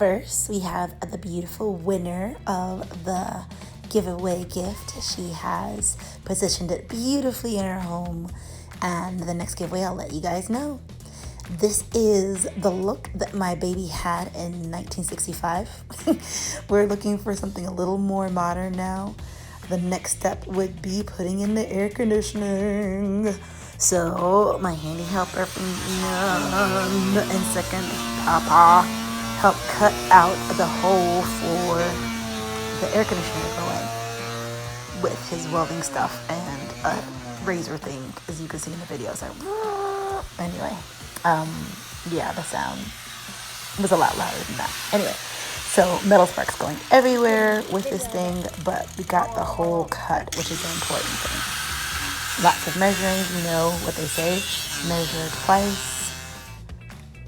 first, we have the beautiful winner of the giveaway gift. She has positioned it beautifully in her home, and the next giveaway I'll let you guys know. This is the look that my baby had in 1965. We're looking for something a little more modern now. The next step would be putting in the air conditioning. So my handy helper from and second Papa helped cut out the hole for the air conditioner to go in with his welding stuff and a razor thing, as you can see in the video. So anyway, yeah, the sound was a lot louder than that. Anyway, so metal sparks going everywhere with this thing, but we got the hole cut, which is the important thing. Lots of measuring, you know what they say, measure twice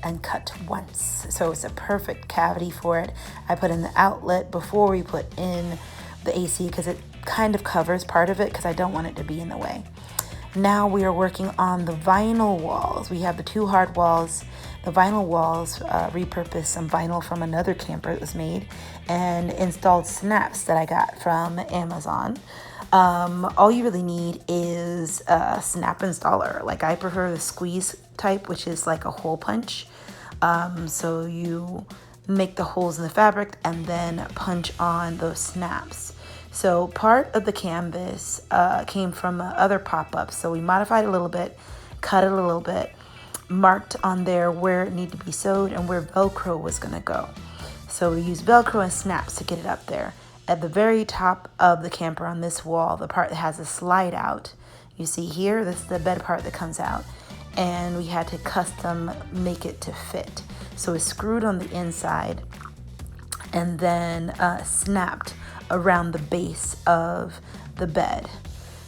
and cut once. So it's a perfect cavity for it. I put in the outlet before we put in the AC because it kind of covers part of it because I don't want it to be in the way. Now we are working on the vinyl walls. We have the two hard walls. The vinyl walls repurposed some vinyl from another camper that was made and installed snaps that I got from Amazon. All you really need is a snap installer. Like, I prefer the squeeze type, which is like a hole punch. So you make the holes in the fabric and then punch on those snaps. So part of the canvas came from other pop-ups. So we modified it a little bit, cut it a little bit, marked on there where it needed to be sewed and where Velcro was gonna go. So we used Velcro and snaps to get it up there. At the very top of the camper on this wall, the part that has a slide out, you see here, this is the bed part that comes out, and we had to custom make it to fit. So it's screwed on the inside and then snapped around the base of the bed.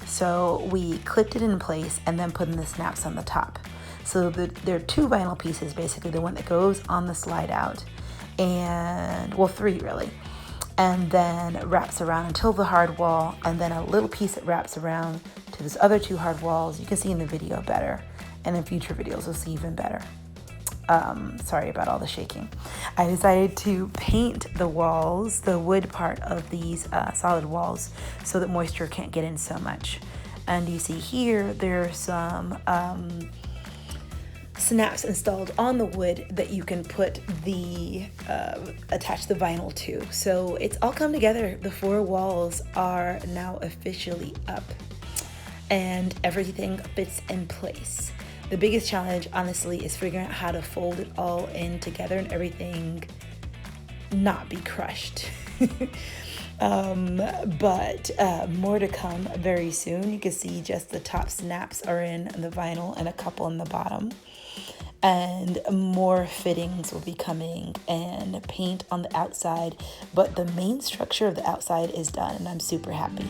So we clipped it in place and then put in the snaps on the top. So there are two vinyl pieces, basically, the one that goes on the slide out, and, well, three really, and then wraps around until the hard wall, and then a little piece that wraps around to those other two hard walls. You can see in the video better, and in future videos you'll see even better. Sorry about all the shaking. I decided to paint the walls, the wood part of these solid walls, so that moisture can't get in so much. And you see here, there's some snaps installed on the wood that you can put the attach the vinyl to. So it's all come together. The four walls are now officially up and everything fits in place. The biggest challenge, honestly, is figuring out how to fold it all in together and everything not be crushed. But more to come very soon. You can see just the top snaps are in the vinyl and a couple in the bottom. And more fittings will be coming and paint on the outside. But the main structure of the outside is done, and I'm super happy.